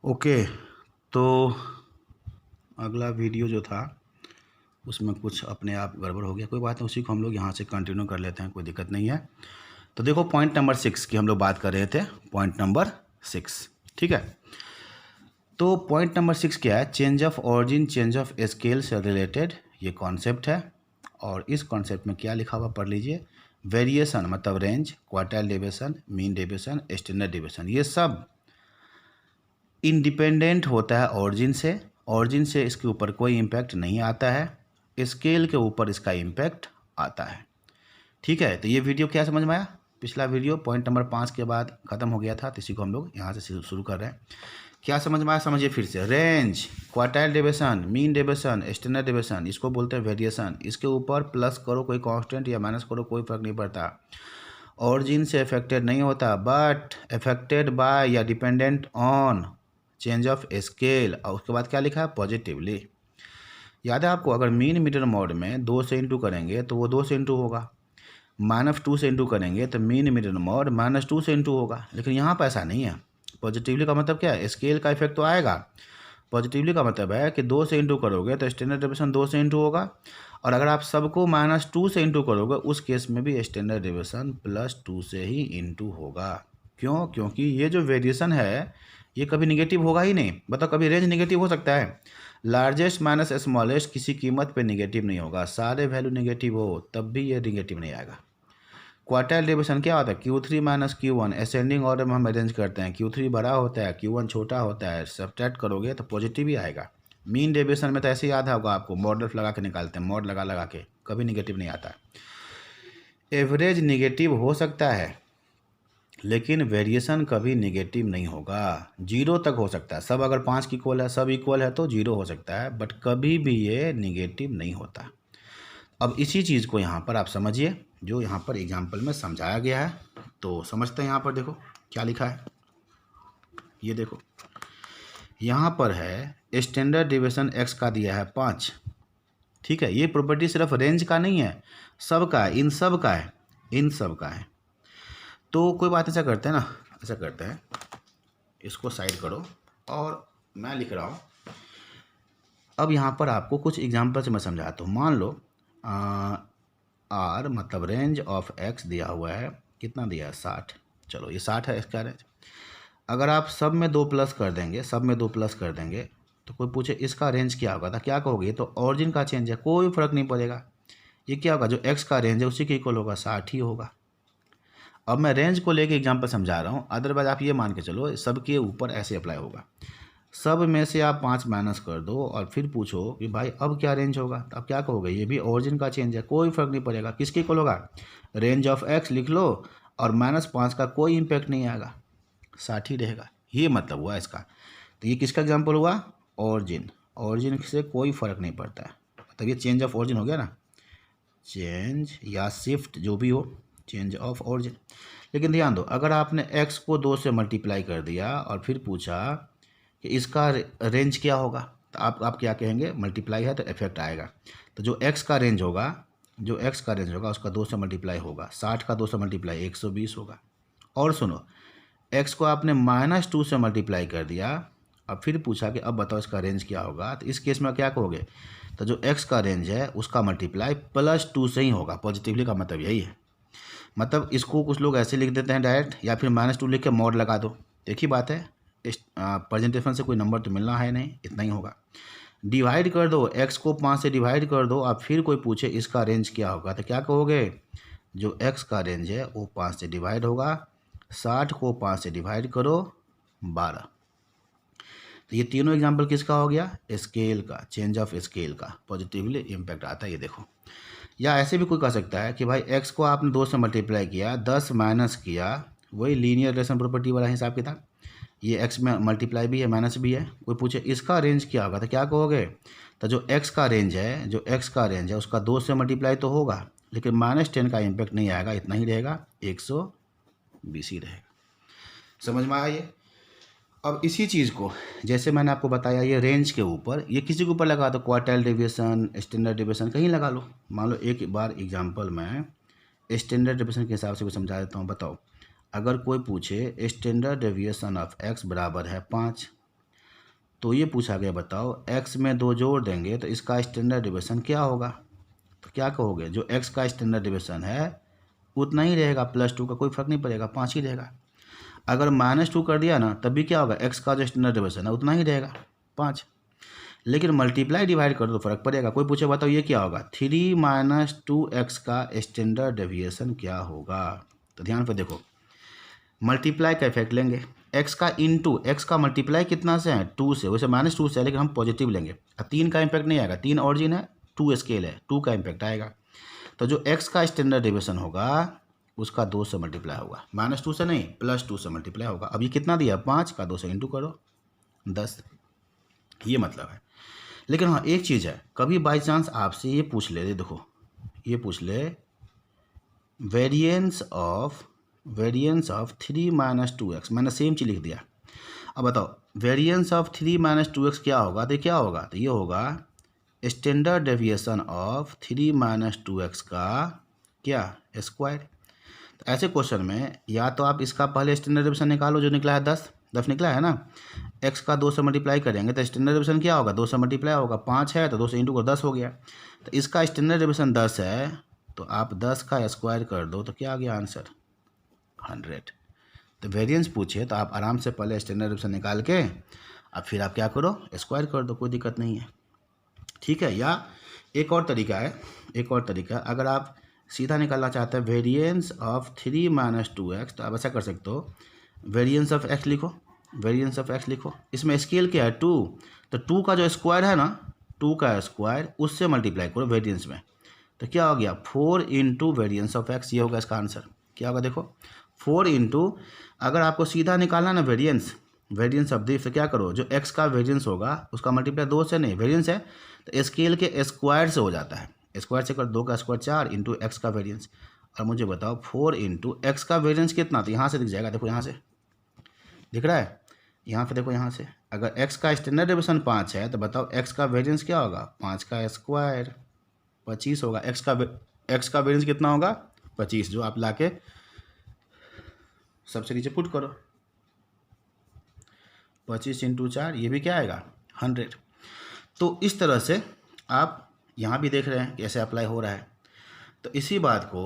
Okay. तो अगला video जो था उसमें कुछ अपने आप गड़बड़ हो गया, कोई बात नहीं, उसी को हम लोग यहाँ से कंटिन्यू कर लेते हैं, कोई दिक्कत नहीं है। तो देखो पॉइंट नंबर 6 की हम लोग बात कर रहे थे, पॉइंट नंबर 6, ठीक है। तो पॉइंट नंबर 6 क्या है? Change of origin, change of scale से रिलेटेड ये कॉन्सेप्ट है। और इस कॉन्सेप्ट में क्या लिखा हुआ पढ़ लीजिए। वेरिएशन मतलब range, quartile deviation, mean deviation, standard deviation, ये सब इंडिपेंडेंट होता है ऑरिजिन से। ऑरिजिन से इसके ऊपर कोई इम्पैक्ट नहीं आता है, स्केल के ऊपर इसका इम्पैक्ट आता है, ठीक है। तो ये वीडियो क्या समझ में आया? पिछला वीडियो पॉइंट नंबर 5 के बाद ख़त्म हो गया था, तो इसी को हम लोग यहाँ से शुरू कर रहे हैं। क्या समझ में आया? समझिए फिर से। Range, quartile deviation, mean deviation, standard deviation, इसको बोलते हैं वेरिएशन। इसके ऊपर प्लस करो कोई कांस्टेंट या माइनस करो कोई फर्क नहीं पड़ता, ऑरिजिन से अफेक्टेड नहीं होता, बट अफेक्टेड बाय या dependent on change of scale. और उसके बाद क्या लिखा है? पॉजिटिवली। याद है आपको? अगर मीन मीटर मोड में 2 से इंटू करेंगे तो वो 2 से इंटू होगा, -2 से इंटू करेंगे तो मीन मीटर मोड -2 से इंटू होगा। लेकिन यहाँ पर ऐसा नहीं है। पॉजिटिवली का मतलब क्या है? स्केल का इफेक्ट तो आएगा। पॉजिटिवली का मतलब है कि 2 से इंटू करोगे तो स्टैंडर्ड डेविएशन 2 से इंटू होगा, और अगर आप सबको -2 से इंटू करोगे उस केस में भी स्टैंडर्ड डेविएशन +2 से ही इंटू होगा। क्यों? क्योंकि ये जो वेरिएशन है ये कभी निगेटिव होगा ही नहीं। बताओ, कभी रेंज निगेटिव हो सकता है? लार्जेस्ट माइनस स्मॉलेस्ट किसी कीमत पे निगेटिव नहीं होगा। सारे वैल्यू निगेटिव हो तब भी ये निगेटिव नहीं आएगा। क्वार्टाइल डेविएशन क्या होता है? Q3 minus Q1, ascending order में हम अरेंज करते हैं। Q3 बड़ा होता है, Q1 छोटा होता है, सब्ट्रैक्ट करोगे तो पॉजिटिव ही आएगा। मीन डेविएशन में तो ऐसे ही याद होगा आपको, मॉडल लगा के निकालते हैं, मॉड लगा लगा के, कभी निगेटिव नहीं आता। एवरेज निगेटिव हो सकता है लेकिन वेरिएशन कभी निगेटिव नहीं होगा। 0 तक हो सकता है, सब अगर 5 की इक्वल है, सब इक्वल है तो 0 हो सकता है, बट कभी भी ये निगेटिव नहीं होता। अब इसी चीज़ को यहाँ पर आप समझिए, जो यहाँ पर एग्जाम्पल में समझाया गया है। तो समझते हैं। यहाँ पर देखो क्या लिखा है, ये देखो यहाँ पर है स्टैंडर्ड डेविएशन x का दिया है 5, ठीक है। ये प्रॉपर्टी सिर्फ रेंज का नहीं है, सब का है, इन सब का है, इन सब का है। तो कोई बात, ऐसा करते हैं ना, ऐसा करते हैं, इसको साइड करो और मैं लिख रहा हूँ। अब यहाँ पर आपको कुछ एग्जाम्पल से मैं समझाता हूँ। मान लो आर मतलब रेंज ऑफ एक्स दिया हुआ है, कितना दिया है? 60। चलो ये 60 है इसका रेंज। अगर आप सब में 2 प्लस कर देंगे, सब में 2 प्लस कर देंगे, तो कोई पूछे इसका रेंज क्या होगा, तो क्या कहोगे? ये तो ऑरिजिन का चेंज है, कोई फर्क नहीं पड़ेगा। ये क्या होगा? जो एक्स का रेंज है उसी के इक्वल होगा, 60 ही होगा। अब मैं रेंज को लेके एग्जांपल समझा रहा हूँ, अदरवाइज आप ये मान के चलो सबके ऊपर ऐसे अप्लाई होगा। सब में से आप 5 माइनस कर दो और फिर पूछो कि भाई अब क्या रेंज होगा, तो आप क्या कहोगे? ये भी ऑरिजिन का चेंज है, कोई फर्क नहीं पड़ेगा। किसके इक्वल होगा? रेंज ऑफ एक्स लिख लो और -5 का कोई इम्पैक्ट नहीं आएगा, 60 ही रहेगा। ये मतलब हुआ इसका। तो ये किसका एग्जाम्पल हुआ? ऑरिजिन। ऑरिजिन से कोई फ़र्क नहीं पड़ता है, मतलब ये चेंज ऑफ ऑरिजिन हो गया ना, चेंज या शिफ्ट जो भी हो, चेंज ऑफ ऑरिजिन। लेकिन ध्यान दो, अगर आपने x को 2 से मल्टीप्लाई कर दिया और फिर पूछा कि इसका रेंज क्या होगा, तो आप क्या कहेंगे? मल्टीप्लाई है तो इफेक्ट आएगा। तो जो x का रेंज होगा, जो x का रेंज होगा उसका 2 से मल्टीप्लाई होगा, 60 का 2 से मल्टीप्लाई 120 होगा। और सुनो, x को आपने -2 से मल्टीप्लाई कर दिया और फिर पूछा कि अब बताओ इसका रेंज क्या होगा, तो इस केस में क्या कहोगे? तो जो x का रेंज है उसका मल्टीप्लाई +2 से ही होगा। पॉजिटिवली का मतलब यही है। मतलब इसको कुछ लोग ऐसे लिख देते हैं डायरेक्ट, या फिर -2 लिख के मॉड लगा दो, एक ही बात है। इस प्रेजेंटेशन से कोई नंबर तो मिलना है नहीं, इतना ही होगा। डिवाइड कर दो, x को 5 से डिवाइड कर दो और फिर कोई पूछे इसका रेंज क्या होगा, तो क्या कहोगे? जो x का रेंज है वो 5 से डिवाइड होगा, 60 को 5 से डिवाइड करो 12। तो ये तीनों एग्जाम्पल किसका हो गया? स्केल का, चेंज ऑफ स्केल का पॉजिटिवली इम्पैक्ट आता है, ये देखो। या ऐसे भी कोई कह सकता है कि भाई x को आपने 2 से मल्टीप्लाई किया, 10 माइनस किया, वही लीनियर रिलेशन प्रॉपर्टी वाला हिसाब किताब। ये x में मल्टीप्लाई भी है माइनस भी है। कोई पूछे इसका रेंज क्या होगा, तो क्या कहोगे? तो जो x का रेंज है, जो x का रेंज है उसका 2 से मल्टीप्लाई तो होगा, लेकिन -10 का इम्पैक्ट नहीं आएगा, इतना ही रहेगा, 120 ही रहेगा। समझ में आया ये? अब इसी चीज़ को जैसे मैंने आपको बताया, ये रेंज के ऊपर, ये किसी के ऊपर लगा दो, क्वार्टाइल डेविएशन, स्टैंडर्ड डेविएशन कहीं लगा लो। मान लो एक बार एग्जांपल में स्टैंडर्ड डेविएशन के हिसाब से भी समझा देता हूँ। बताओ, अगर कोई पूछे स्टैंडर्ड डेविएशन ऑफ x बराबर है 5, तो ये पूछा गया, बताओ x में 2 जोड़ देंगे तो इसका स्टैंडर्ड डेविएशन क्या होगा। तो क्या कहोगे, जो x का स्टैंडर्ड डेविएशन है उतना ही रहेगा, +2 का कोई फर्क नहीं पड़ेगा, 5 ही रहेगा। अगर -2 कर दिया ना तब भी क्या होगा, x का जो स्टैंडर्ड डेविएशन है उतना ही रहेगा, 5। लेकिन मल्टीप्लाई डिवाइड कर दो तो फर्क पड़ेगा। कोई पूछे बताओ ये क्या होगा, 3 - 2x का स्टैंडर्ड डेविएशन क्या होगा। तो ध्यान पे देखो, मल्टीप्लाई का इफेक्ट लेंगे, x का इंटू x का मल्टीप्लाई कितना से है, 2 से, वैसे -2 से है लेकिन हम पॉजिटिव लेंगे। 3 का इम्पैक्ट नहीं आएगा, 3 ऑरिजिन है, 2 स्केल है, 2 का इम्पैक्ट आएगा। तो जो x का स्टैंडर्ड डेविएशन होगा उसका 2 से मल्टीप्लाई होगा, -2 से नहीं, +2 से मल्टीप्लाई होगा। अब ये कितना दिया, 5 का 2 से इंटू करो, 10, ये मतलब है। लेकिन हाँ एक चीज़ है, कभी बाई चांस आपसे ये पूछ ले, देखो ये पूछ ले, वेरिएंस ऑफ 3 - 2x, मैंने सेम चीज़ लिख दिया। अब बताओ वेरिएंस ऑफ 3 - 2x क्या होगा, तो क्या होगा, तो ये होगा स्टैंडर्ड डेविएशन ऑफ 3 - 2x का क्या, स्क्वायर। तो ऐसे क्वेश्चन में या तो आप इसका पहले स्टैंडर्ड डेविएशन निकालो, जो निकला है 10 निकला है ना, x का 2 से मल्टीप्लाई करेंगे तो स्टैंडर्ड डेविएशन क्या होगा, 2 से मल्टीप्लाई होगा, 5 है तो 2 से इंटू को 10 हो गया। तो इसका स्टैंडर्ड डेविएशन 10 है, तो आप 10 का स्क्वायर कर दो तो क्या आ गया आंसर, 100। तो वेरिएंस पूछे तो आप आराम से पहले स्टैंडर्ड डेविएशन निकाल के अब फिर आप क्या करो, स्क्वायर कर दो, कोई दिक्कत नहीं है, ठीक है। या एक और तरीका है, अगर आप सीधा निकालना चाहते हैं वेरिएंस ऑफ 3 - 2x, तो आप ऐसा कर सकते हो, वेरिएंस ऑफ x लिखो, इसमें स्केल क्या है, 2, तो 2 का जो स्क्वायर है ना, 2 का स्क्वायर उससे मल्टीप्लाई करो वेरिएंस में, तो क्या हो गया, 4 इंटू वेरिएंस ऑफ x, ये होगा इसका आंसर। क्या होगा देखो, 4 इंटू, अगर आपको सीधा निकालना ना वेरिएंस ऑफ दिस, तो क्या करो, जो x का वेरिएंस होगा उसका मल्टीप्लाई 2 से नहीं, वेरिएंस है तो स्केल के स्क्वायर से हो जाता है, स्क्वायर से कर, 2 का स्क्वायर 4 इंटू x का वेरिएंस। और मुझे बताओ 4 इंटू x का वेरिएंस कितना, तो यहाँ से दिख जाएगा, देखो यहाँ से दिख रहा है, यहाँ पे देखो, यहाँ से अगर x का स्टैंडर्ड डेविएशन 5 है तो बताओ x का वेरिएंस क्या होगा, 5 का स्क्वायर 25 होगा। x का वेरिएंस कितना होगा, 25, जो आप लाके सबसे नीचे पुट करो, 25 इंटू 4, ये भी क्या आएगा, 100। तो इस तरह से आप यहाँ भी देख रहे हैं कैसे अप्लाई हो रहा है। तो इसी बात को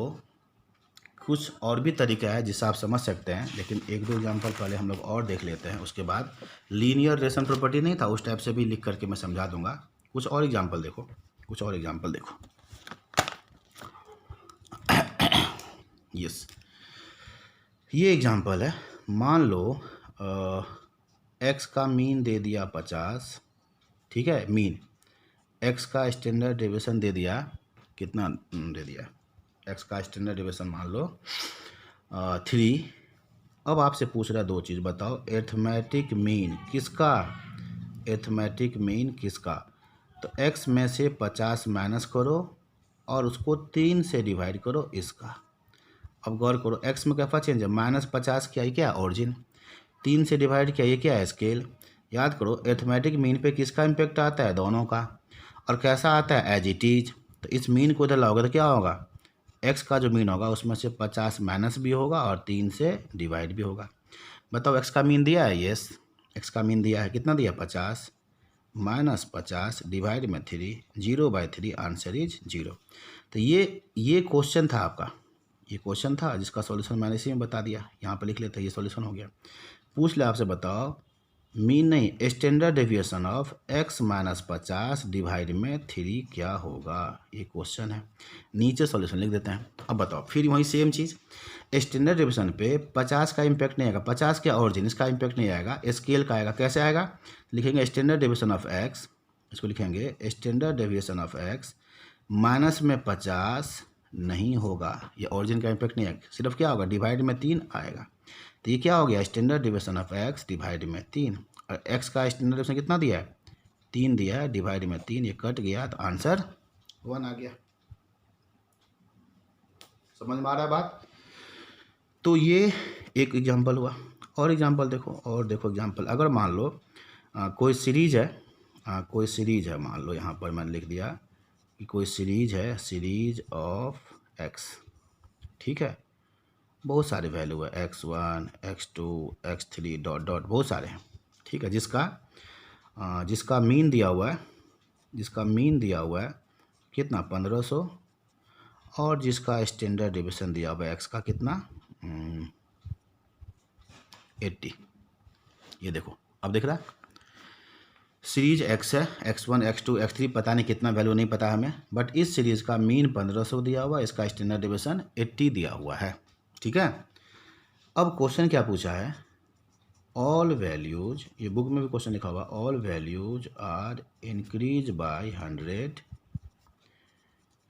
कुछ और भी तरीका है जिससे आप समझ सकते हैं, लेकिन 1-2 एग्जांपल पहले हम लोग और देख लेते हैं, उसके बाद लीनियर रिलेशन प्रॉपर्टी नहीं था उस टाइप से भी लिख करके मैं समझा दूंगा। कुछ और एग्जांपल देखो, यस, ये एग्जांपल है, मान लो x का मीन दे दिया 50, ठीक है, मीन, x का स्टैंडर्ड डेविएशन दे दिया, कितना दे दिया, x का स्टैंडर्ड डेविएशन मान लो 3। अब आपसे पूछ रहा है 2 चीज़, बताओ अरिथमेटिक मीन किसका, तो x में से 50 माइनस करो और उसको 3 से डिवाइड करो इसका। अब गौर करो, x में क्या चेंज है, -50 क्या है, क्या ऑरिजिन, 3 से डिवाइड किया, ये क्या है, स्केल। याद करो अरिथमेटिक मीन पे किसका इम्पेक्ट आता है, दोनों का, और कैसा आता है, एज इट इज। तो इस मीन को इधर लाओगे तो क्या होगा, x का जो मीन होगा उसमें से 50 माइनस भी होगा और 3 से डिवाइड भी होगा। बताओ x का मीन दिया है, यस, x का मीन दिया है, कितना दिया, 50 - 50 डिवाइड में 3, 0/3, आंसर इज 0। तो ये क्वेश्चन था आपका, ये क्वेश्चन था जिसका सॉल्यूशन मैंने इसी में बता दिया, यहाँ पर लिख लेते हैं, ये सॉल्यूशन हो गया। पूछ ले आपसे, बताओ मीन नहीं, standard deviation of x - 50 divide में 3 क्या होगा, ये क्वेश्चन है। नीचे सॉल्यूशन लिख देते हैं। अब बताओ फिर वही सेम चीज़, स्टैंडर्ड डेविएशन पे 50 का इम्पैक्ट नहीं आएगा, 50 क्या ऑरिजिन, इसका इम्पैक्ट नहीं आएगा, स्केल का आएगा। कैसे आएगा, लिखेंगे स्टैंडर्ड डेविएशन ऑफ x, इसको लिखेंगे standard deviation of x minus में 50 नहीं होगा, ये ऑरिजिन का इम्पैक्ट नहीं आएगा, सिर्फ क्या होगा, डिवाइड में 3 आएगा। तो ये क्या हो गया, standard deviation of x divide में 3, और x का स्टैंडर्ड डेविएशन कितना दिया है, 3 दिया है, डिवाइड में 3, ये कट गया तो आंसर 1 आ गया। समझ में आ रहा है बात। तो ये एक एग्जांपल हुआ। और एग्जांपल देखो, एग्जांपल, अगर मान लो कोई सीरीज है, मान लो यहाँ पर मैंने लिख दिया कि कोई सीरीज है, सीरीज ऑफ x, ठीक है, बहुत सारे वैल्यू है, x1 x2 x3 ... बहुत सारे हैं, ठीक है, जिसका जिसका मीन दिया हुआ है, जिसका मीन दिया हुआ है कितना 1500, और जिसका स्टैंडर्ड डिवीजन दिया हुआ है एक्स का कितना 80। ये देखो अब दिख रहा है, सीरीज एक्स है, x1 x2 x3 पता नहीं कितना वैल्यू नहीं पता हमें, बट इस सीरीज़ का मीन 1500 दिया हुआ है, इसका स्टैंडर्ड डिवीजन 80 दिया हुआ है। ठीक है, अब क्वेश्चन क्या पूछा है, ऑल वैल्यूज, ये बुक में भी क्वेश्चन लिखा हुआ, all values are increase by 100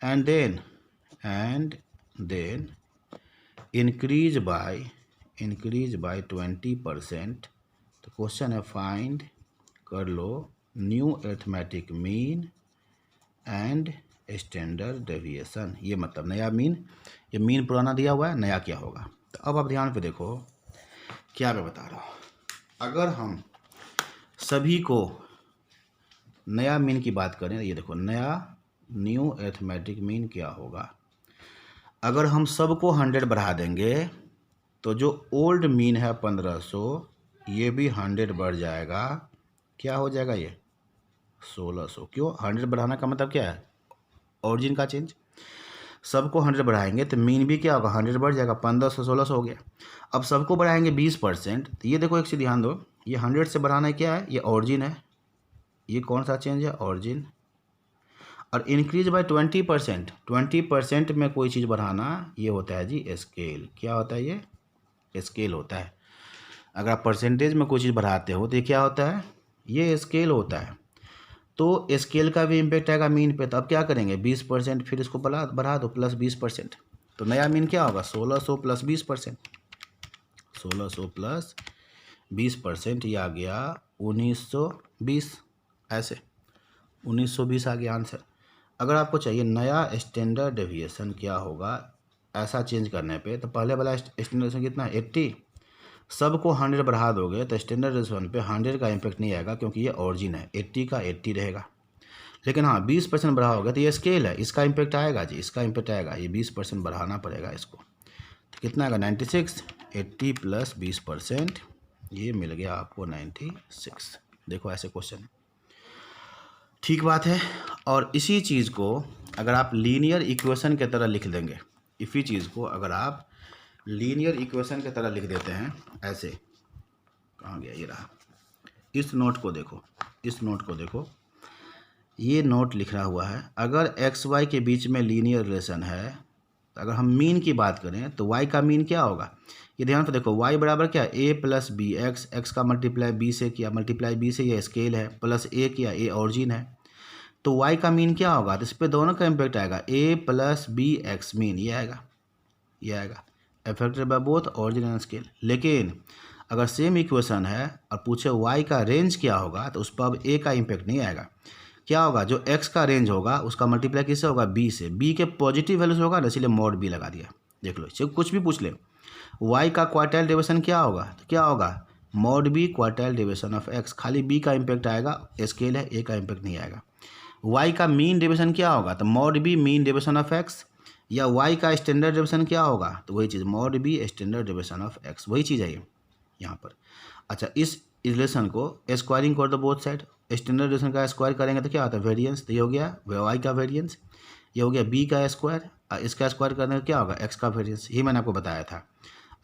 and then increase by 20%। तो क्वेश्चन है फाइंड कर लो new arithmetic mean and standard deviation. ये मतलब नया मीन, ये मीन पुराना दिया हुआ है, नया क्या होगा। तो अब आप ध्यान पे देखो क्या मैं बता रहा हूँ, अगर हम सभी को नया मीन की बात करें, ये देखो नया न्यू अरिथमेटिक मीन क्या होगा, अगर हम सबको 100 बढ़ा देंगे तो जो ओल्ड मीन है 1500, ये भी 100 बढ़ जाएगा, क्या हो जाएगा ये 1600। क्यों 100 बढ़ाना का मतलब क्या है, ओरिजिन का चेंज। सबको 100 बढ़ाएंगे तो मीन भी क्या होगा 100 बढ़ जाएगा, 1500 1600 हो गया। अब सबको बढ़ाएंगे 20%, तो ये देखो एक चीज़ ध्यान दो, ये 100 से बढ़ाना क्या है, ये ओरिजिन है, ये कौन सा चेंज है ओरिजिन। और इंक्रीज बाय 20%, 20% में कोई चीज़ बढ़ाना ये होता है जी स्केल। क्या होता है ये स्केल होता है। अगर आप परसेंटेज में कोई चीज़ बढ़ाते हो तो ये क्या होता है, ये स्केल होता है। तो स्केल का भी इम्पेक्ट आएगा मीन पे। तो अब क्या करेंगे 20%, फिर इसको बढ़ा दो प्लस 20%, तो नया मीन क्या होगा 1600 प्लस 20%, 1600 प्लस 20%, ये आ गया 1920। ऐसे 1920 आ गया आंसर। अगर आपको चाहिए नया स्टैंडर्ड डेविएशन क्या होगा ऐसा चेंज करने पे, तो पहले वाला स्टैंडर्ड डेविएशन कितना 80, सबको 100 बढ़ा दोगे तो स्टैंडर्ड डेविएशन पे 100 का इम्पेक्ट नहीं आएगा, क्योंकि ये ओरिजिन है, 80 का 80 रहेगा। लेकिन हाँ 20% बढ़ाओगे तो ये स्केल है, इसका इम्पेक्ट आएगा जी, इसका इम्पेक्ट आएगा, ये 20% बढ़ाना पड़ेगा इसको। तो कितना आएगा 96, 80 प्लस 20%, ये मिल गया आपको 96। देखो ऐसे क्वेश्चन है, ठीक बात है। और इसी चीज़ को अगर आप लीनियर इक्वेशन की तरह लिख देंगे, इसी चीज़ को अगर आप लीनियर इक्वेशन की तरह लिख देते हैं ऐसे, कहाँ गया ये रहा, इस नोट को देखो, इस नोट को देखो, ये नोट लिखा हुआ है, अगर एक्स वाई के बीच में लीनियर रिलेशन है, तो अगर हम मीन की बात करें तो वाई का मीन क्या होगा, ये ध्यान से देखो, वाई बराबर क्या ए प्लस बी, एक्स का मल्टीप्लाई बी से किया, मल्टीप्लाई बी से ये स्केल है, प्लस ए किया, ए ओरिजिन है, तो वाई का मीन क्या होगा, तो इस पर दोनों का इम्पेक्ट आएगा, ए प्लस बी एक्स मीन, ये आएगा, ये आएगा, affected by both origin and scale. लेकिन अगर सेम इक्वेशन है और पूछे वाई का रेंज क्या होगा, तो उस पर अब ए का इम्पेक्ट नहीं आएगा। क्या होगा, जो एक्स का रेंज होगा उसका मल्टीप्लाई किससे होगा, बी से, बी के पॉजिटिव वैल्यू से होगा ना, इसलिए मॉड बी लगा दिया। देख लो चाहे कुछ भी पूछ ले, वाई का क्वार्टाइल डेविएशन क्या होगा, तो क्या होगा mod B quartile deviation of X, खाली बी का इम्पेक्ट आएगा, स्केल है, ए का इम्पेक्ट नहीं आएगा। वाई का मीन डेविएशन क्या होगा, तो mod B mean deviation of X, या वाई का स्टैंडर्ड डेविएशन क्या होगा, तो वही चीज़ mod B standard deviation of X, वही चीज़ है ये यहाँ पर। अच्छा, इस रिलेशन को स्क्वायरिंग कर दो बोथ साइड, स्टैंडर्ड डेविएशन का स्क्वायर करेंगे तो क्या आता है वेरिएंस, तो ये हो गया वाई का वेरिएंस, ये हो गया बी का स्क्वायर, इसका स्क्वायर करने का क्या होगा एक्स का वेरिएंस। ही मैंने आपको बताया था,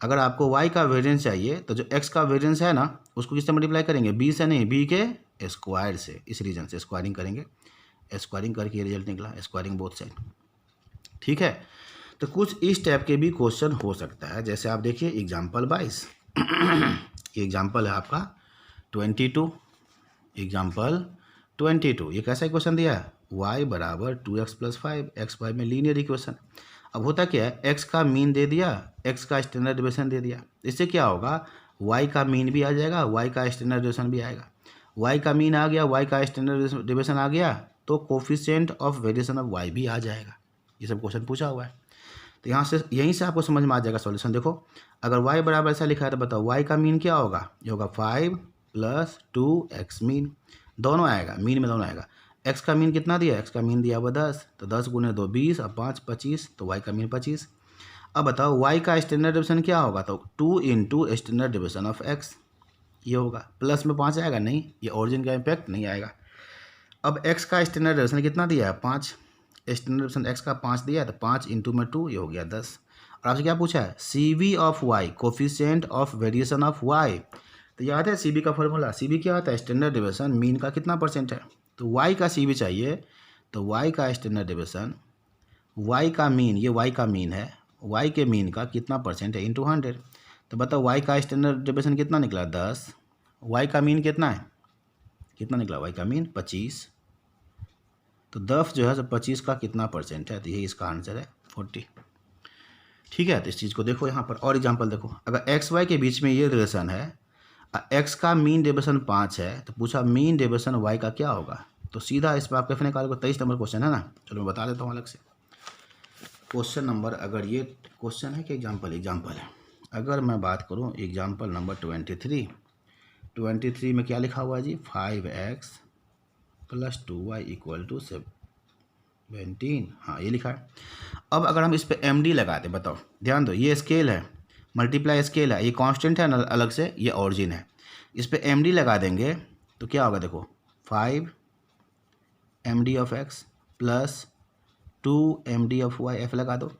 अगर आपको वाई का वेरिएंस चाहिए तो जो एक्स का वेरिएंस है ना उसको किससे मल्टीप्लाई करेंगे, बी से नहीं, बी के स्क्वायर से, इस रीजन से स्क्वायरिंग करेंगे, स्क्वायरिंग करके ये रिजल्ट निकला, स्क्वायरिंग बोथ साइड। ठीक है, तो कुछ इस टाइप के भी क्वेश्चन हो सकता है, जैसे आप देखिए एग्जाम्पल 22, ये एग्जाम्पल है आपका 22, एग्जाम्पल 22, ये कैसा इक्वेशन दिया है, y बराबर 2x प्लस 5, एक्स वाई में लीनियर इक्वेशन। अब होता क्या है, x का मीन दे दिया, x का स्टैंडर्ड डेविएशन दे दिया, इससे क्या होगा y का मीन भी आ जाएगा, y का स्टैंडर्ड डेविएशन भी आएगा, y का मीन आ गया, y का स्टैंडर्ड डेविएशन आ गया, तो coefficient of variation of y भी आ जाएगा। ये सब क्वेश्चन पूछा हुआ है, तो यहाँ से यहीं से आपको समझ में आ जाएगा सॉल्यूशन। देखो अगर y बराबर ऐसा लिखा है तो बताओ y का मीन क्या होगा, ये होगा 5 प्लस 2x मीन, दोनों आएगा, मीन में दोनों आएगा। x का मीन कितना दिया, x का मीन दिया हुआ 10, तो 10 गुने 2 20 और 5 25, तो y का मीन 25। अब बताओ y का स्टैंडर्ड डेविएशन क्या होगा, तो 2 into standard deviation of x, ये होगा। प्लस में 5 आएगा नहीं, ये ओरिजिन का इम्पैक्ट नहीं आएगा। अब x का स्टैंडर्ड डेविएशन कितना दिया है 5, स्टैंडर्ड डेविएशन x का 5 दिया है, तो 5 इंटू में 2 ये हो गया 10। और आपसे क्या पूछा है CV of y, coefficient of variation of y। तो याद है CV का फॉर्मूला, CV क्या होता है स्टैंडर्ड डेविएशन मीन का कितना परसेंट है। तो y का CV चाहिए, तो y का स्टैंडर्ड डेविएशन y का मीन, ये y का मीन है, y के मीन का कितना परसेंट है इंटू 100। तो बताओ y का स्टैंडर्ड डेविएशन कितना निकला 10, y का मीन कितना है, कितना निकला y का मीन 25। तो 10 जो है 25 का कितना परसेंट है, तो यही इसका आंसर है 40। ठीक है, तो इस चीज़ को देखो यहाँ पर और एग्जांपल देखो, अगर एक्स वाई के बीच में ये रिलेशन है, एक्स का मीन डेविएशन 5 है, तो पूछा मीन डेविएशन वाई का क्या होगा। तो सीधा इस पर आप कैसे निकालोगे, 23 नंबर क्वेश्चन है ना। चलो मैं बता देता हूँ अलग से क्वेश्चन नंबर, अगर ये क्वेश्चन है कि एग्जाम्पल है। अगर मैं बात करूँ एग्जाम्पल नंबर 23 में क्या लिखा हुआ है जी 5x + 2y = 17, हाँ ये लिखा है। अब अगर हम इस पे MD लगाते, बताओ ध्यान दो, ये स्केल है, मल्टीप्लाई स्केल है, ये कांस्टेंट है ना अलग से, ये ऑरिजिन है, इस पे MD लगा देंगे तो क्या होगा देखो 5 MD of x + 2 MD of y, F लगा दो,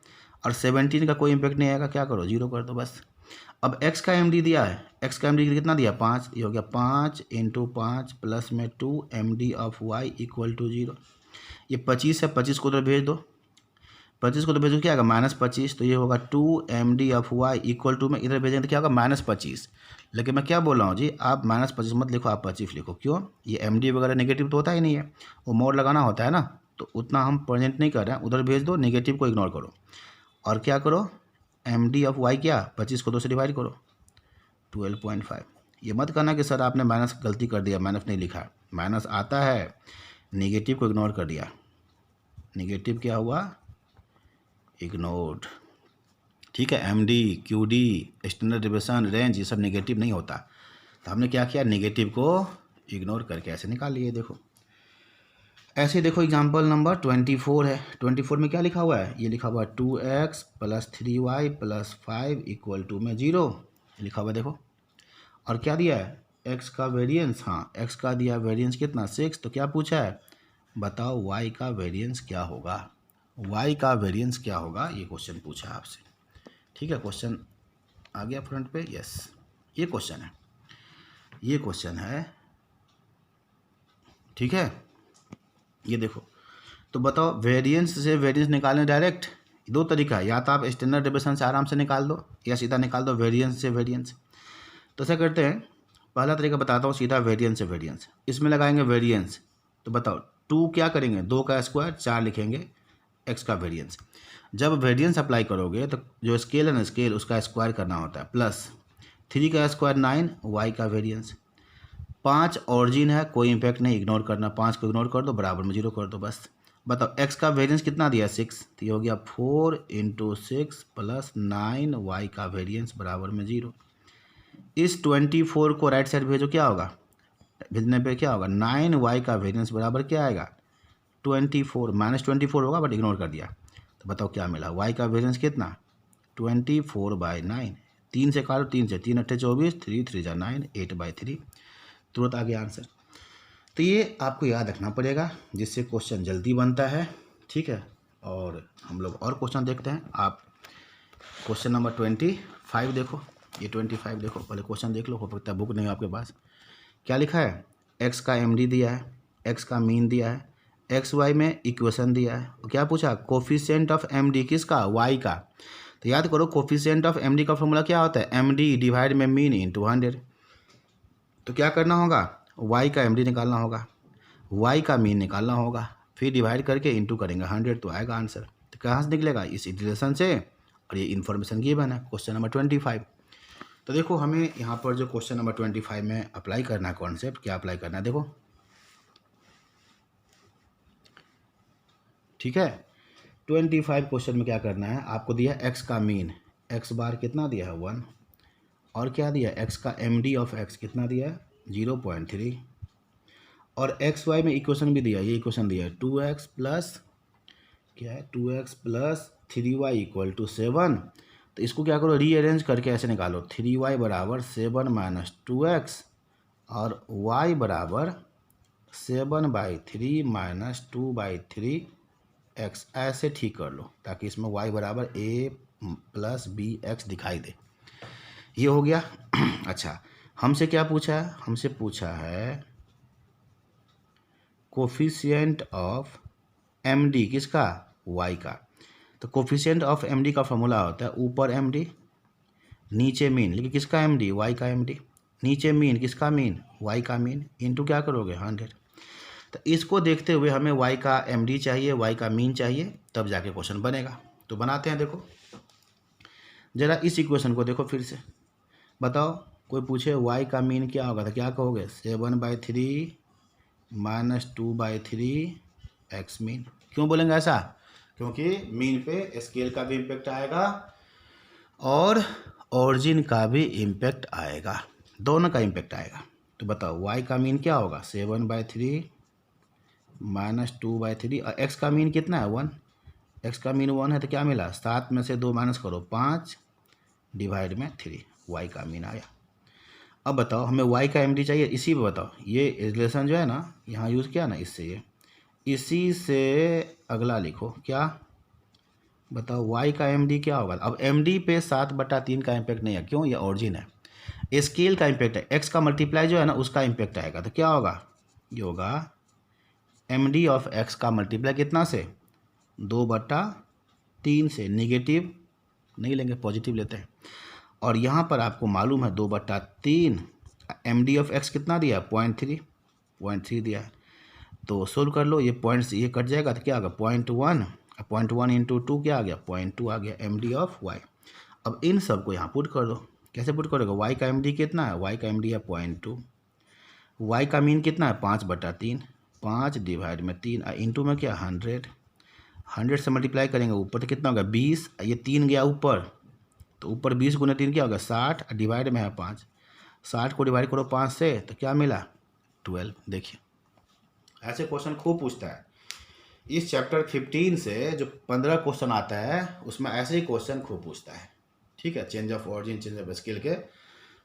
और 17 का कोई इम्पैक्ट नहीं आएगा, क्या करो 0 कर दो बस। अब x का MD दिया है, x का MD कितना दिया 5, ये हो गया 5 × 5 प्लस में 2 MD ऑफ y = 0। ये 25 है, 25 को उधर भेज दो, 25 को तो भेजो क्या आएगा -25, तो ये होगा 2 MD ऑफ y = में इधर भेजेंगे तो क्या होगा -25। लेकिन मैं क्या बोल रहा हूँ जी, आप -25 मत लिखो, आप 25 लिखो। क्यों, ये MD वगैरह नेगेटिव तो होता ही नहीं है, वो मोड लगाना होता है ना, तो उतना हम प्रेजेंट नहीं कर रहे हैं, उधर भेज दो, नेगेटिव को इग्नोर करो और क्या करो MD ऑफ y क्या 25 को 2 से डिवाइड करो 12.5। ये मत करना कि सर आपने माइनस गलती कर दिया, माइनस नहीं लिखा, माइनस आता है, नेगेटिव को इग्नोर कर दिया, नेगेटिव क्या हुआ इग्नोर्ड। ठीक है, MD QD standard deviation range ये सब नेगेटिव नहीं होता, तो हमने क्या किया नेगेटिव को इग्नोर करके ऐसे निकाल लिए। देखो ऐसे देखो एग्जांपल नंबर 24 है, 24 में क्या लिखा हुआ है, ये लिखा हुआ है 2x + 3y + 5 = में 0 लिखा हुआ है देखो। और क्या दिया है x का वेरिएंस, हाँ x का दिया वेरिएंस कितना 6, तो क्या पूछा है बताओ y का वेरिएंस क्या होगा, y का वेरिएंस क्या होगा, ये क्वेश्चन पूछा है आपसे। ठीक है, क्वेश्चन आ गया फ्रंट पे, यस ये क्वेश्चन है, ये क्वेश्चन है। ठीक है, ये देखो, तो बताओ वेरिएंस से वेरिएंस निकालने डायरेक्ट दो तरीका है, या तो आप स्टैंडर्ड डेविएशन से आराम से निकाल दो, या सीधा निकाल दो वेरिएंस से वेरिएंस। तो ऐसा करते हैं, पहला तरीका बताता हूँ, सीधा वेरिएंस से वेरिएंस, इसमें लगाएंगे वेरिएंस, तो बताओ 2 क्या करेंगे 2 का स्क्वायर 4 लिखेंगे x का वेरिएंस। जब वेरिएंस अप्लाई करोगे तो जो स्केल है ना स्केल उसका स्क्वायर करना होता है, प्लस 3 का स्क्वायर 9 y का वेरिएंस, 5 ऑरिजिन है कोई इम्पैक्ट नहीं, इग्नोर करना, 5 को इग्नोर कर दो, बराबर में 0 कर दो बस। बताओ x का वेरिएंस कितना दिया 6, तो ये हो गया 4 × 6 + 9 y का वेरिएंस बराबर में 0। इस 24 को राइट साइड भेजो, क्या होगा भेजने पे क्या होगा 9y का वेरिएंस बराबर क्या आएगा 24, -24 होगा बट इग्नोर कर दिया। तो बताओ क्या मिला y का वेरिएंस कितना 24/9, 3 से काटो, 3 से 3 × 8 = 24, 3 × 3 = 9, 8/3, तुरंत आ गया आंसर। तो ये आपको याद रखना पड़ेगा जिससे क्वेश्चन जल्दी बनता है। ठीक है, और हम लोग और क्वेश्चन देखते हैं। आप क्वेश्चन नंबर 25 देखो, ये 25 देखो, पहले क्वेश्चन देख लो, हो सकता है बुक नहीं हो आपके पास। क्या लिखा है x का MD दिया है, x का मीन दिया है, एक्स वाई में इक्वेशन दिया है, और क्या पूछा कोफिशिएंट ऑफ MD किसका y का। तो याद करो कोफिशिएंट ऑफ MD का फॉर्मूला क्या होता है MD डिवाइड में मीन इंटू 100। तो क्या करना होगा y का MD निकालना होगा, y का मीन निकालना होगा, फिर डिवाइड करके इंटू करेंगे 100, तो आएगा आंसर। तो कहाँ से निकलेगा इस रिलेशन से, और ये इन्फॉर्मेशन गिवन है क्वेश्चन नंबर 25। तो देखो हमें यहाँ पर जो क्वेश्चन नंबर 25 में अप्लाई करना है कॉन्सेप्ट, क्या अप्लाई करना है देखो। ठीक है, 25 क्वेश्चन में क्या करना है, आपको दिया x का मीन, x बार कितना दिया है 1, और क्या दिया x का MD ऑफ x कितना दिया है 0.3, और एक्स वाई में इक्वेशन भी दिया, ये इक्वेशन दिया है 2x प्लस क्या है 2x + 3y = 7। तो इसको क्या करो रीअरेंज करके ऐसे निकालो 3y = 7 - 2x और y बराबर 7/3 माइनस 2/3 x, ऐसे ठीक कर लो ताकि इसमें y बराबर a प्लस बी एक्स दिखाई दे। ये हो गया। अच्छा, हमसे क्या पूछा है? हमसे पूछा है कोफिशिएंट ऑफ md, किसका? y का। तो कोफिशिएंट ऑफ md का फॉर्मूला होता है ऊपर md नीचे मीन, लेकिन किसका md? y का md। नीचे मीन, किसका मीन? y का मीन, इनटू क्या करोगे? 100। तो इसको देखते हुए हमें y का md चाहिए, y का मीन चाहिए, तब जाके क्वेश्चन बनेगा। तो बनाते हैं। देखो जरा इस इक्वेशन को देखो फिर से, बताओ कोई पूछे y का मीन क्या होगा तो क्या कहोगे? 7/3 माइनस 2/3 x मीन। क्यों बोलेंगे ऐसा? क्योंकि मीन पे स्केल का भी इम्पेक्ट आएगा और ऑरिजिन का भी इम्पेक्ट आएगा, दोनों का इम्पेक्ट आएगा। तो बताओ y का मीन क्या होगा? 7/3 माइनस 2/3 और x का मीन कितना है? 1। x का मीन 1 है तो क्या मिला? 7 में से 2 माइनस करो, 5 डिवाइड में 3, y का मीन आया। अब बताओ हमें y का md चाहिए, इसी पे बताओ। ये रिलेशन जो है ना यहाँ यूज़ किया ना, इससे ये, इसी से अगला लिखो क्या? बताओ y का md क्या होगा? अब md पे 7/3 का इम्पैक्ट नहीं है, क्यों? ये ऑरिजिन है। स्केल का इम्पैक्ट है, x का मल्टीप्लाई जो है ना उसका इम्पैक्ट आएगा। तो क्या होगा? ये होगा md ऑफ x का मल्टीप्लाई कितना से? 2/3 से। निगेटिव नहीं लेंगे, पॉजिटिव लेते हैं। और यहाँ पर आपको मालूम है 2/3, md ऑफ x कितना दिया? 0.3 दिया है। तो सोल्व कर लो, ये पॉइंट्स ये कट जाएगा तो क्या होगा? 0.1, 0.1 इंटू 2 क्या आ गया? 0.2 आ गया md ऑफ y। अब इन सब को यहाँ पुट कर दो। कैसे पुट करोगे? y का md कितना है? y का md है 0.2। y का मीन कितना है? 5/3, 5 डिवाइड में 3 इंटू में क्या? 100 से मल्टीप्लाई करेंगे ऊपर तो कितना होगा? 20। ये 3 गया ऊपर, तो ऊपर 20 गुना 3 क्या होगा? 60, डिवाइड में है 5। 60 को डिवाइड करो 5 से तो क्या मिला? 12। देखिए ऐसे क्वेश्चन खूब पूछता है। इस चैप्टर 15 से जो 15 क्वेश्चन आता है उसमें ऐसे ही क्वेश्चन खूब पूछता है। ठीक है, change of origin, change of scale के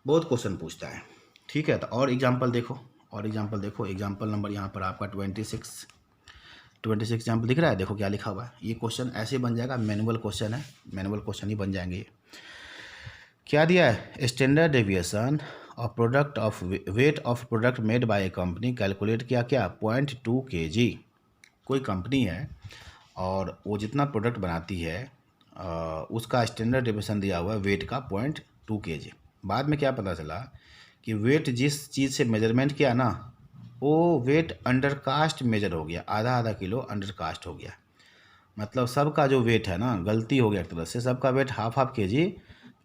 बहुत क्वेश्चन पूछता है। ठीक है, तो और एग्जांपल देखो, और एग्जांपल देखो। एग्जांपल नंबर यहाँ पर आपका 26 एग्जाम्पल दिख रहा है। देखो क्या लिखा हुआ है। ये क्वेश्चन ऐसे बन जाएगा, मैनुअल क्वेश्चन है, मैनुअल क्वेश्चन ही बन जाएंगे ये। क्या दिया है? Standard deviation of product of weight of product made by A company calculate किया क्या? 0.2 kg। कोई कंपनी है और वो जितना प्रोडक्ट बनाती है उसका स्टैंडर्ड डेविएशन दिया हुआ है वेट का 0.2 kg। बाद में क्या पता चला कि वेट जिस चीज़ से मेजरमेंट किया ना वो वेट अंडरकास्ट मेजर हो गया, आधा किलो अंडरकास्ट हो गया। मतलब सबका जो वेट है ना गलती हो गया एक तरह से, सबका वेट हाफ kg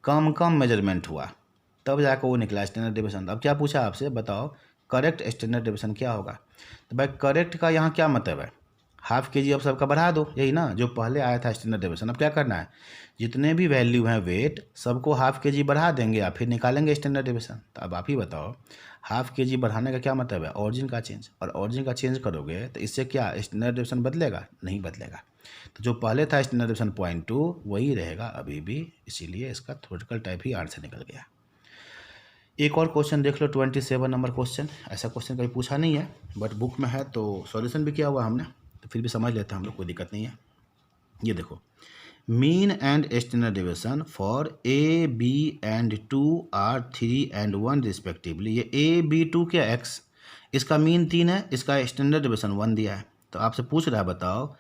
कम मेजरमेंट हुआ, तब जाकर वो निकला स्टैंडर्ड डेविएशन। अब क्या पूछा आपसे? बताओ करेक्ट स्टैंडर्ड डेविएशन क्या होगा? तो भाई करेक्ट का यहाँ क्या मतलब है? हाफ kg अब सबका बढ़ा दो, यही ना जो पहले आया था स्टैंडर्ड डेविएशन। अब क्या करना है? जितने भी वैल्यू हैं वेट सबको हाफ kg बढ़ा देंगे या फिर निकालेंगे स्टैंडर्ड डेविएशन। तो अब आप ही बताओ हाफ kg बढ़ाने का क्या मतलब है? ऑरिजिन का चेंज, और ऑरिजिन का चेंज करोगे तो इससे क्या स्टैंडर्ड डेविएशन बदलेगा? नहीं बदलेगा। तो जो पहले था स्टैंडर्ड डेविएशन 0.2 वही रहेगा अभी भी, इसीलिए इसका थ्योरेटिकल टाइप ही आंसर निकल गया। एक और क्वेश्चन देख लो, 27 नंबर क्वेश्चन। ऐसा क्वेश्चन कभी पूछा नहीं है बट बुक में है तो सॉल्यूशन भी किया हुआ हमने, तो फिर भी समझ लेते हैं हम लोग, कोई दिक्कत नहीं है। ये देखो, mean and standard deviation for A B and 2 are 3 and 1 respectively. ये ए बी 2 क्या? एक्स, इसका मीन 3 है, इसका स्टैंडर्ड डेविएशन 1 दिया है। तो आपसे पूछ रहा है बताओ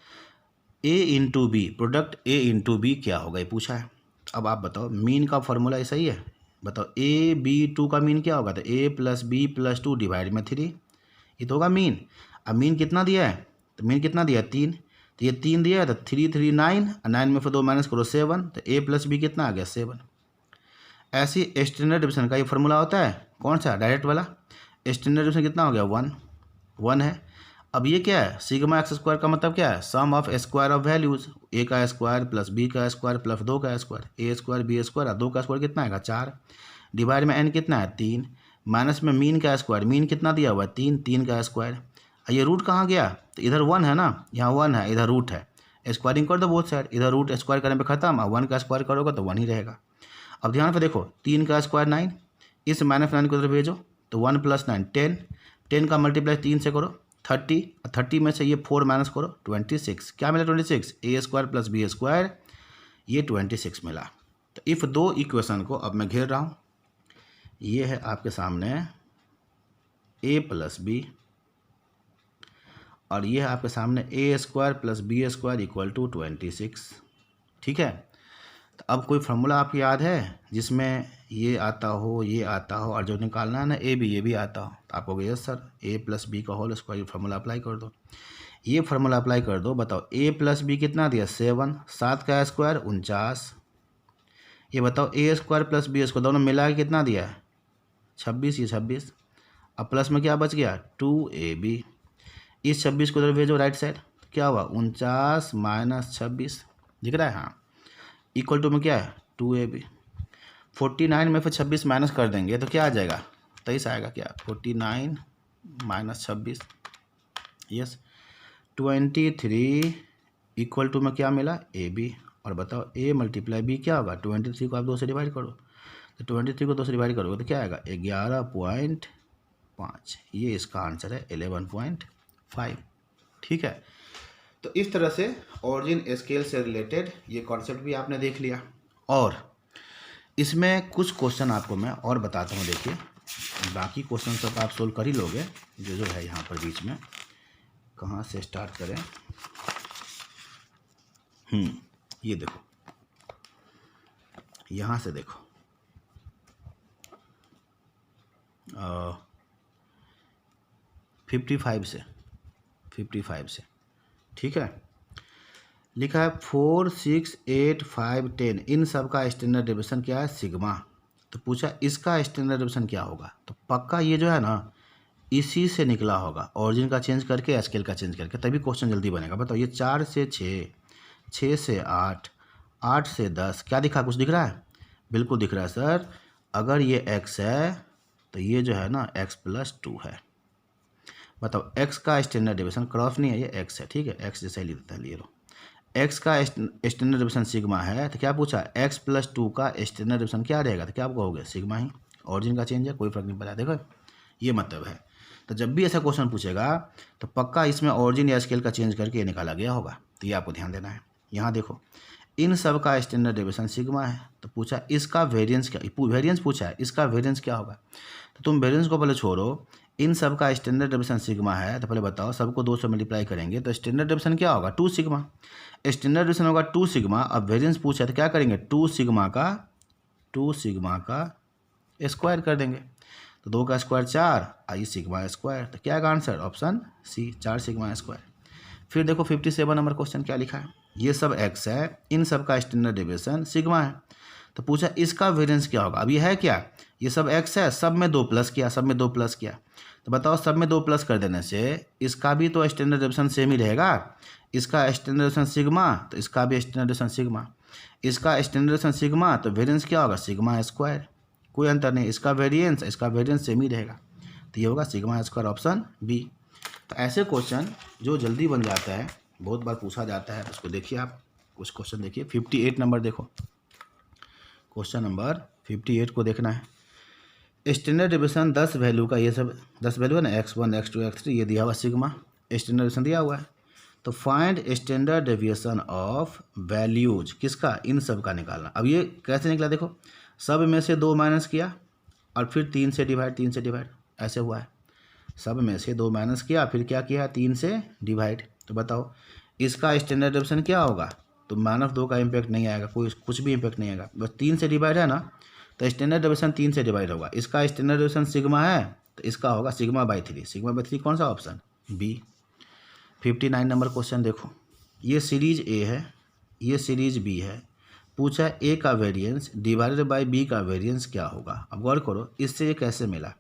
A into B, product A into B क्या होगा, ये पूछा है। अब आप बताओ मीन का फॉर्मूला ये सही है? बताओ ए बी 2 का मीन क्या होगा? तो ए प्लस बी प्लस 2 डिवाइड में 3, ये तो होगा मीन। अब मीन कितना दिया है? तो मीन कितना दिया है? 3। तो ये 3 दिया है तो 3 3 9, 9 में से 2 माइनस करो 7, तो ए प्लस बी कितना आ गया? 7। ऐसी स्टैंडर्ड डेविएशन का ये फॉर्मूला होता है, कौन सा? डायरेक्ट वाला। स्टैंडर्ड डेविएशन कितना हो गया? 1 है। अब ये क्या है? सिग्मा एक्स स्क्वायर का मतलब क्या है? सम ऑफ स्क्वायर ऑफ वैल्यूज, ए का स्क्वायर प्लस बी का स्क्वायर प्लस 2 का स्क्वायर, ए स्क्वायर बी स्क्वायर और 2 का स्क्वायर कितना आएगा? 4, डिवाइड में एन कितना है? 3, माइनस में मीन का स्क्वायर, मीन कितना दिया हुआ है? 3 का स्क्वायर। ये रूट कहाँ गया? तो इधर 1 है ना, यहाँ 1 है, इधर रूट है, स्क्वायरिंग कर दो बोथ साइड, इधर रूट स्क्वायर करने पे खत्म, और 1 का स्क्वायर करोगे तो 1 ही रहेगा। अब ध्यान पे देखो, 3 का स्क्वायर 9, इस -9 को इधर भेजो, तो 1 + 9 10, 10 का मल्टीप्लाई 3 से करो 30, 30 में से ये 4 माइनस करो 26, क्या मिला 26, a² + b², ये 26 मिला। तो इफ़ दो इक्वेशन को अब मैं घेर रहा हूँ, ये है आपके सामने a + b और ये है आपके सामने a² + b² = 26, ठीक है। तो अब कोई फार्मूला आपको याद है जिसमें ये आता हो, ये आता हो और जो निकालना है ना ये भी आता हो, तो आप कहोगे यस सर a + b का होल स्क्वायर, ये फार्मूला अप्लाई कर दो। ये फार्मूला अप्लाई कर दो, बताओ a + b कितना दिया 7, 7 का स्क्वायर 49, ये बताओ a² + b² दोनों मिला के कितना दिया है 26, ये 26, अब प्लस में क्या बच गया 2ab, इस 26 को उधर भेजो राइट साइड, क्या हुआ 49 - 26, दिख रहा है, हाँ, इक्वल टू में क्या है 2ab। 49 में फिर 26 माइनस कर देंगे तो क्या आ जाएगा 23 आएगा, क्या 49 - 26, यस 23 इक्वल टू में क्या मिला ab, और बताओ a × b क्या होगा 23 को आप 2 से डिवाइड करो, तो 23 को 2 से डिवाइड करोगे तो क्या आएगा 11.5, ये इसका आंसर है 11.5, ठीक है। तो इस तरह से ऑरिजिन स्केल से रिलेटेड ये कॉन्सेप्ट भी आपने देख लिया, और इसमें कुछ क्वेश्चन आपको मैं और बताता हूँ। देखिए बाकी क्वेश्चन सब आप सोल्व कर ही लोगे, जो है यहाँ पर बीच में, कहाँ से स्टार्ट करें, ये देखो, यहाँ से देखो 55 से, ठीक है। लिखा है 4, 6, 8, 5, 10, इन सब का स्टैंडर्ड डेविएशन क्या है सिग्मा। तो पूछा इसका स्टैंडर्ड डेविएशन क्या होगा, तो पक्का ये जो है ना इसी से निकला होगा, ऑरिजिन का चेंज करके स्केल का चेंज करके, तभी क्वेश्चन जल्दी बनेगा। बताओ ये 4 से 6, 6 से 8, 8 से 10, क्या दिखा, कुछ दिख रहा है, बिल्कुल दिख रहा है सर। अगर ये x है तो ये जो है ना x + 2 है। बताओ x का स्टैंडर्ड डेविएशन, क्रॉस नहीं है, ये x है, ठीक है, x जैसा ही लिखता है, लिए लो। x का स्टैंडर्ड डेविएशन सिग्मा है, तो क्या पूछा x + 2 का स्टैंडर्ड डेविएशन क्या रहेगा, तो क्या आप कहोगे सिग्मा ही, ऑरिजिन का चेंज है, कोई फर्क नहीं पड़ा, देखो ये मतलब है। तो जब भी ऐसा क्वेश्चन पूछेगा तो पक्का इसमें ऑरिजिन या स्केल का चेंज करके ये निकाला गया होगा, तो ये आपको ध्यान देना है। यहाँ देखो इन सब का स्टैंडर्ड डेविएशन सिग्मा है, तो पूछा इसका वेरिएंस क्या, वेरिएंस पूछा है, इसका वेरिएंस क्या होगा। तो तुम वेरिएंस को पहले छोड़ो, इन सब का स्टैंडर्ड डेविएशन सिग्मा है, तो पहले बताओ सबको 2 से मल्टीप्लाई करेंगे तो स्टैंडर्ड डेविएशन क्या होगा 2 सिग्मा, स्टैंडर्ड डेविएशन होगा 2 सिग्मा। अब वेरिएंस पूछा है तो क्या करेंगे 2 सिग्मा का स्क्वायर कर देंगे, तो 2 का स्क्वायर 4, आई सिग्मा स्क्वायर, तो क्या आएगा answer option C 4 sigma square. फिर देखो 57 नंबर क्वेश्चन क्या लिखा है, ये सब x है, इन सब का स्टैंडर्ड डेविएशन सिग्मा है, तो पूछा इसका वेरिएंस क्या होगा। अब ये है क्या, ये सब x है, सब में 2 प्लस किया, तो बताओ सब में 2 प्लस कर देने से इसका भी तो स्टैंडर्ड डेविएशन सेम ही रहेगा, इसका स्टैंडर्ड डेविएशन सिग्मा तो इसका भी स्टैंडर्ड डेविएशन सिग्मा, इसका स्टैंडर्ड डेविएशन सिग्मा तो वेरिएंस क्या होगा सिग्मा स्क्वायर, कोई अंतर नहीं, इसका वेरिएंस सेम ही रहेगा, तो ये होगा सिग्मा स्क्वायर ऑप्शन बी। तो ऐसे क्वेश्चन जो जल्दी बन जाता है, बहुत बार पूछा जाता है, उसको देखिए आप, कुछ क्वेश्चन देखिए। 58 नंबर देखो, क्वेश्चन नंबर 58 को देखना है। स्टैंडर्ड डेविएशन 10 वैल्यू का, ये सब 10 वैल्यू है ना, x1, x2, x3, ये दिया हुआ सिग्मा, स्टैंडर्ड डेविएशन दिया हुआ है। तो find standard deviation of values, किसका, इन सब का निकालना। अब ये कैसे निकला देखो, सब में से 2 माइनस किया और फिर 3 से डिवाइड, ऐसे हुआ है। सब में से 2 माइनस किया, फिर क्या किया 3 से डिवाइड, तो बताओ इसका स्टैंडर्ड डेविएशन क्या होगा, तो -2 का इम्पैक्ट नहीं आएगा, कुछ भी इम्पैक्ट नहीं आएगा, बस 3 से डिवाइड है ना, तो स्टैंडर्ड डेविएशन 3 से डिवाइड होगा। इसका स्टैंडर्ड डेविएशन सिग्मा है तो इसका होगा सिग्मा/3 कौन सा ऑप्शन बी। 59 नंबर क्वेश्चन देखो, ये सीरीज ए है, ये सीरीज बी है, पूछा ए का वेरिएंस डिवाइडेड बाय बी का वेरिएंस क्या होगा। अब गौर करो इससे ये कैसे मिला,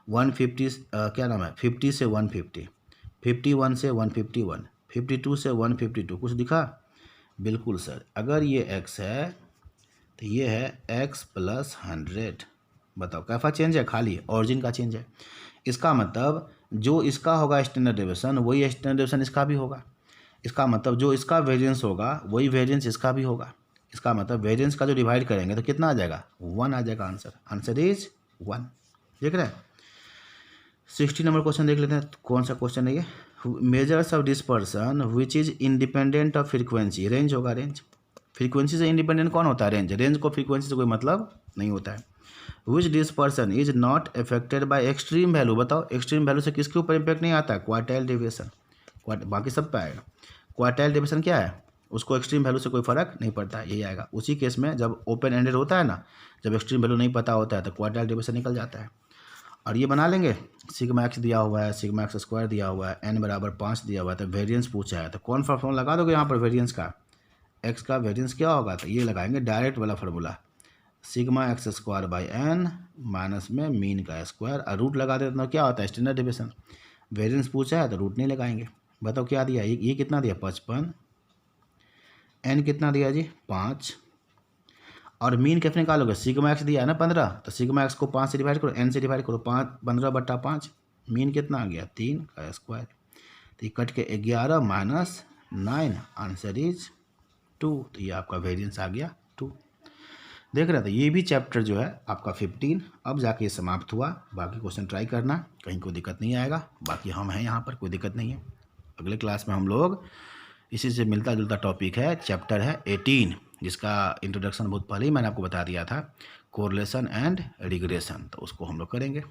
150 क्या नाम है 50 से 150, 51 से 151, 52 से 152, कुछ दिखा, बिल्कुल सर। अगर ये x है तो ये है x + 100, बताओ कैसा चेंज है, खाली ऑरिजिन का चेंज है। इसका मतलब जो इसका होगा स्टैंडर्ड डेविएशन वही स्टैंडर्ड डेविएशन इसका भी होगा, इसका मतलब जो इसका वेरिएंस होगा वही वेरिएंस इसका भी होगा, इसका मतलब वेरिएंस का जो डिवाइड करेंगे तो कितना आ जाएगा 1 आ जाएगा, आंसर इज 1, देख रहे हैं। 60 नंबर क्वेश्चन देख लेते हैं, कौन सा क्वेश्चन है ये। Measures of dispersion which is independent of frequency, range होगा, रेंज फ्रीक्वेंसी से इंडिपेंडेंट कौन होता है, रेंज, रेंज को फ्रीक्वेंसी से कोई मतलब नहीं होता है। Which dispersion is not affected by extreme value, बताओ एक्सट्रीम वैल्यू से किसके ऊपर इम्पैक्ट नहीं आता है, क्वार्टाइल डेविएशन, बाकी सब पे आएगा। क्वार्टाइल डेविएशन क्या है, उसको एक्सट्रीम वैल्यू से कोई फर्क नहीं पड़ता है, यही आएगा। उसी केस में जब ओपन एंडेड होता है ना, जब एक्सट्रीम वैल्यू नहीं पता होता है तो क्वार्टाइल डेविएशन निकल जाता है। और ये बना लेंगे, सिग्मा एक्स दिया हुआ है, सिग्मा एक्स स्क्वायर दिया हुआ है, n बराबर 5 दिया हुआ है, तो वेरिएंस पूछा है, तो कौन सा फॉर्मूला लगा दोगे यहाँ पर वेरिएंस का, एक्स का वेरिएंस क्या होगा, तो ये लगाएंगे डायरेक्ट वाला formula, sigma X square by N minus में मीन का स्क्वायर, और रूट लगा देते तो क्या होता है, स्टैंडर्ड डेविएशन। वेरिएंस पूछा है तो रूट नहीं लगाएंगे। बताओ क्या दिया, ये कितना दिया 55, एन कितना दिया जी 5, और मीन कैसे निकालोगे, सिग्मा एक्स दिया है ना 15, तो सिग्मा एक्स को 5 से डिवाइड करो, एन से डिवाइड करो, 15/5, मीन कितना आ गया 3 का स्क्वायर, तो ये कट के 11 माइनस 9, आंसर इज 2, तो ये आपका वेरिएंस आ गया 2। देख रहे थे, ये भी चैप्टर जो है आपका 15 अब जाके समाप्त हुआ। बाकी क्वेश्चन ट्राई करना, कहीं कोई दिक्कत नहीं आएगा, बाकी हम हैं यहाँ पर, कोई दिक्कत नहीं है। अगले क्लास में हम लोग इसी से मिलता जुलता टॉपिक है, चैप्टर है 18, जिसका इंट्रोडक्शन बहुत पहले ही मैंने आपको बता दिया था, कोरिलेशन एंड रिग्रेशन, तो उसको हम लोग करेंगे।